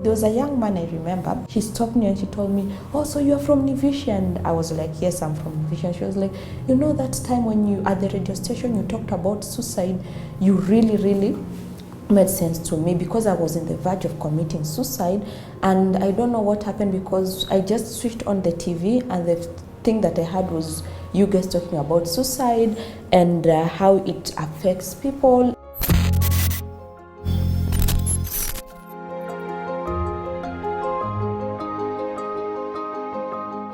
There was a young man I remember, he stopped me and she told me, oh, so you're from Nivishe? And I was like, yes, I'm from Nivishe. And she was like, you know that time when you, at the radio station, you talked about suicide, you really made sense to me because I was in the verge of committing suicide. And I don't know what happened because I just switched on the TV and the thing that I had was you guys talking about suicide and how it affects people.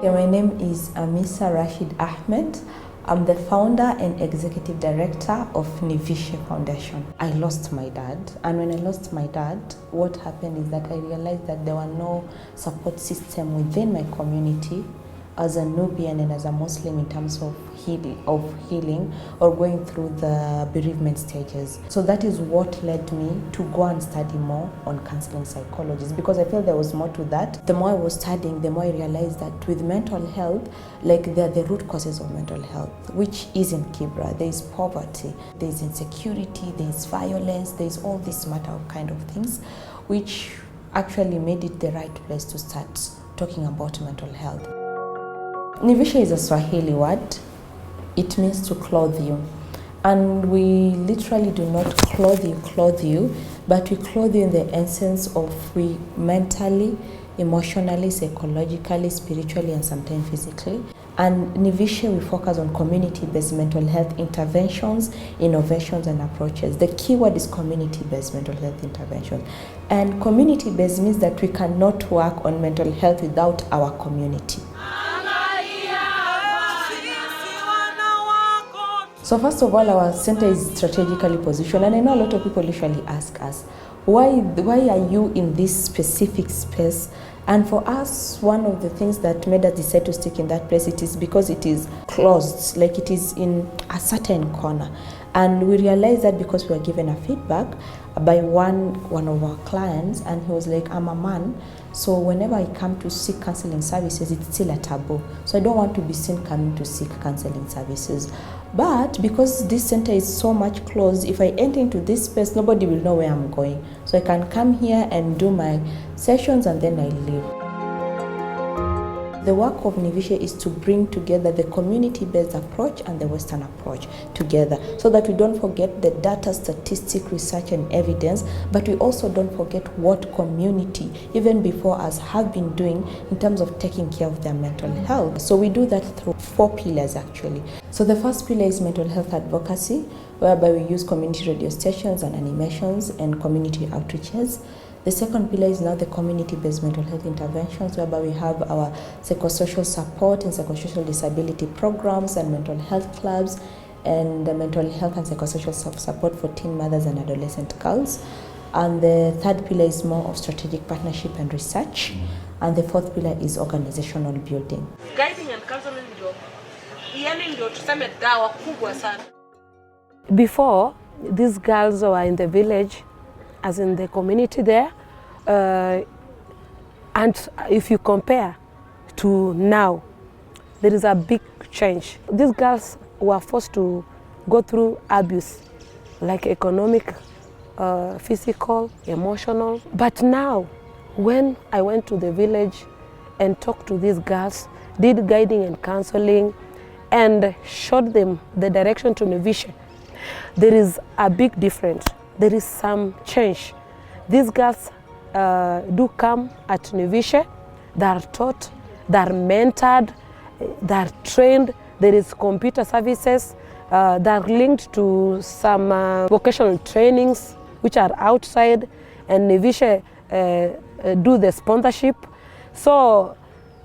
My name is Amisa Rashid Ahmed. I'm the founder and executive director of Nivishe Foundation. I lost my dad, and when I lost my dad, what happened is that I realized that there were no support system within my community as a Nubian and as a Muslim in terms of healing or going through the bereavement stages. So that is what led me to go and study more on counseling psychologists because I felt there was more to that. The more I was studying, the more I realized that with mental health, like there are the root causes of mental health, which is in Kibra. There is poverty, there is insecurity, there is violence, there is all this matter of kind of things, which actually made it the right place to start talking about mental health. Nivishe is a Swahili word. It means to clothe you. And we literally do not clothe you, but we clothe you in the essence of we mentally, emotionally, psychologically, spiritually, and sometimes physically. And Nivishe, we focus on community-based mental health interventions, innovations, and approaches. The key word is community-based mental health interventions. And community-based means that we cannot work on mental health without our community. So first of all, our center is strategically positioned, and I know a lot of people usually ask us, why are you in this specific space? And for us, one of the things that made us decide to stick in that place, it is because it is closed, like it is in a certain corner. And we realized that because we were given a feedback by one of our clients, and he was like, I'm a man, so whenever I come to seek counseling services, it's still a taboo. So I don't want to be seen coming to seek counseling services. But because this center is so much closed, if I enter into this space, nobody will know where I'm going. So I can come here and do my sessions and then I leave. The work of Nivishe is to bring together the community-based approach and the Western approach together so that we don't forget the data, statistic, research, and evidence, but we also don't forget what community, even before us, have been doing in terms of taking care of their mental health. So we do that through 4 pillars actually. So the first pillar is mental health advocacy, whereby we use community radio stations and animations and community outreaches. The second pillar is now the community-based mental health interventions, whereby we have our psychosocial support and psychosocial disability programs and mental health clubs and the mental health and psychosocial support for teen mothers and adolescent girls. And the third pillar is more of strategic partnership and research. And the fourth pillar is organizational building. Guiding and counseling Before, these girls were in the village, as in the community there, and if you compare to now, there is a big change. These girls were forced to go through abuse, like economic, physical, emotional. But now, when I went to the village and talked to these girls, did guiding and counseling, and showed them the direction to Nivishe, there is a big difference. There is some change. These girls do come at Nivishe. They are taught, they are mentored, they are trained. There is computer services. They are linked to some vocational trainings which are outside, and Nivishe do the sponsorship. So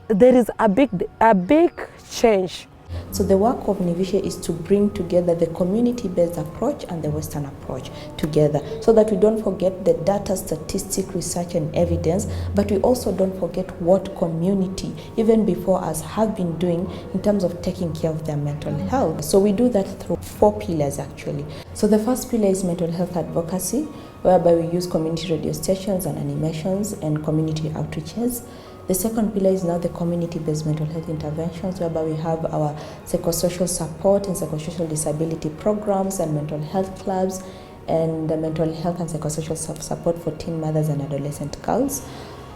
there is a big change. So the work of Nivishe is to bring together the community-based approach and the Western approach together so that we don't forget the data, statistic, research, and evidence, but we also don't forget what community, even before us, have been doing in terms of taking care of their mental health. So we do that through 4 pillars actually. So the first pillar is mental health advocacy, whereby we use community radio stations and animations and community outreaches. The second pillar is now the community-based mental health interventions, whereby we have our psychosocial support and psychosocial disability programs and mental health clubs and the mental health and psychosocial support for teen mothers and adolescent girls.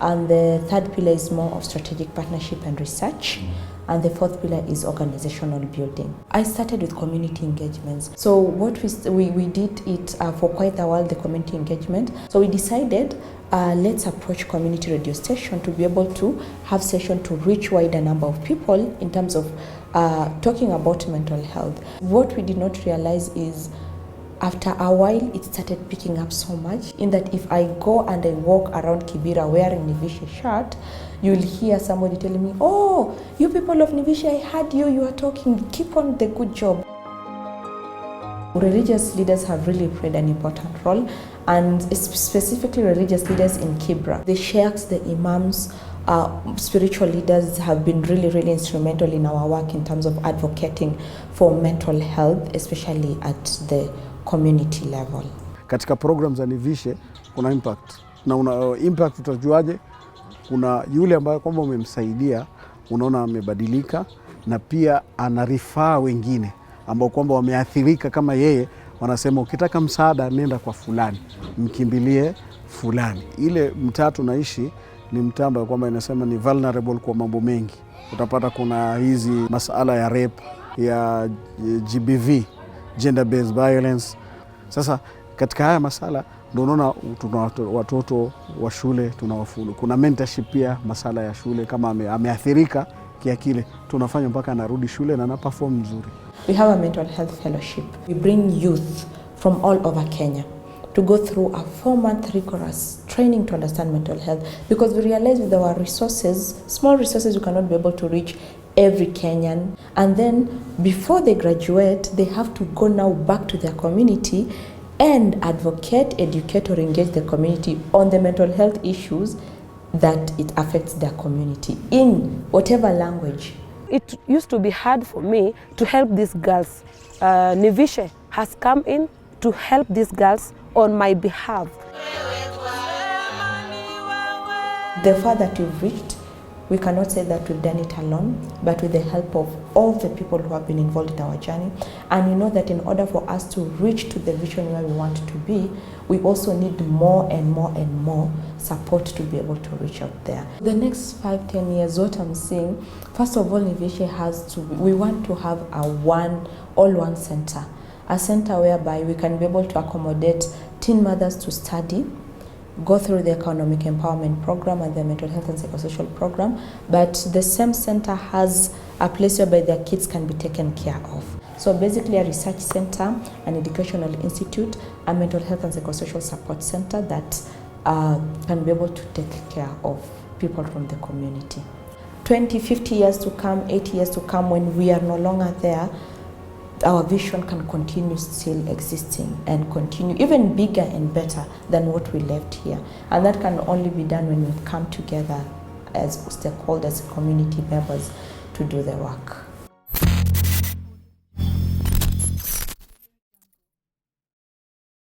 And the third pillar is more of strategic partnership and research. And the fourth pillar is organizational building. I started with community engagements. So what we did it for quite a while, the community engagement. So we decided let's approach community radio station to be able to have session to reach wider number of people in terms of talking about mental health. What we did not realize is after a while, it started picking up so much in that if I go and I walk around Kibra wearing Nivishe shirt, you'll hear somebody telling me, oh, you people of Nivishe, I heard you are talking, keep on the good job. Religious leaders have really played an important role, and specifically religious leaders in Kibra. The sheikhs, the imams, spiritual leaders have been really instrumental in our work in terms of advocating for mental health, especially at the community level. Katika program za Nivishe kuna impact. Na una impact utajuaje? Kuna yule ambaye kwamba umemsaidia, unaona amebadilika, na pia anarifaa wengine ambao kwamba wameathirika kama yeye, wanasema ukitaka msaada nenda kwa fulani, mkimbilie fulani. Ile mtaa tunaishi ni mtaa ambao kwamba inasema ni vulnerable kwa mambo mengi. Utapata kuna hizi masuala ya rape, ya GBV, gender based violence. Sasa katika haya masala ndio unaona tuna watoto wa shule tunawafulu. Kuna mentorship pia masala ya shule, kama ameathirika kiakili tunafanya mpaka anarudi shule na ana perform nzuri. We have a mental health fellowship. We bring youth from all over Kenya to go through a 4-month rigorous training to understand mental health, because we realize with our resources, small resources, we cannot be able to reach every Kenyan. And then before they graduate, they have to go now back to their community and advocate, educate, or engage the community on the mental health issues that it affects their community in whatever language. It used to be hard for me to help these girls. Nivishe has come in to help these girls on my behalf. The far that we've reached, we cannot say that we've done it alone, but with the help of all the people who have been involved in our journey. And we know that in order for us to reach to the vision where we want to be, we also need more and more support to be able to reach out there. The next 5-10 years, what I'm seeing, first of all, Nivishe we want to have a all-one center. A center whereby we can be able to accommodate teen mothers to study, go through the economic empowerment program and the mental health and psychosocial program, but the same center has a place whereby their kids can be taken care of. So basically a research center, an educational institute, a mental health and psychosocial support center that can be able to take care of people from the community. 20, 50 years to come, 80 years to come, when we are no longer there, our vision can continue still existing and continue even bigger and better than what we left here. And that can only be done when we come together as stakeholders, community members, to do the work.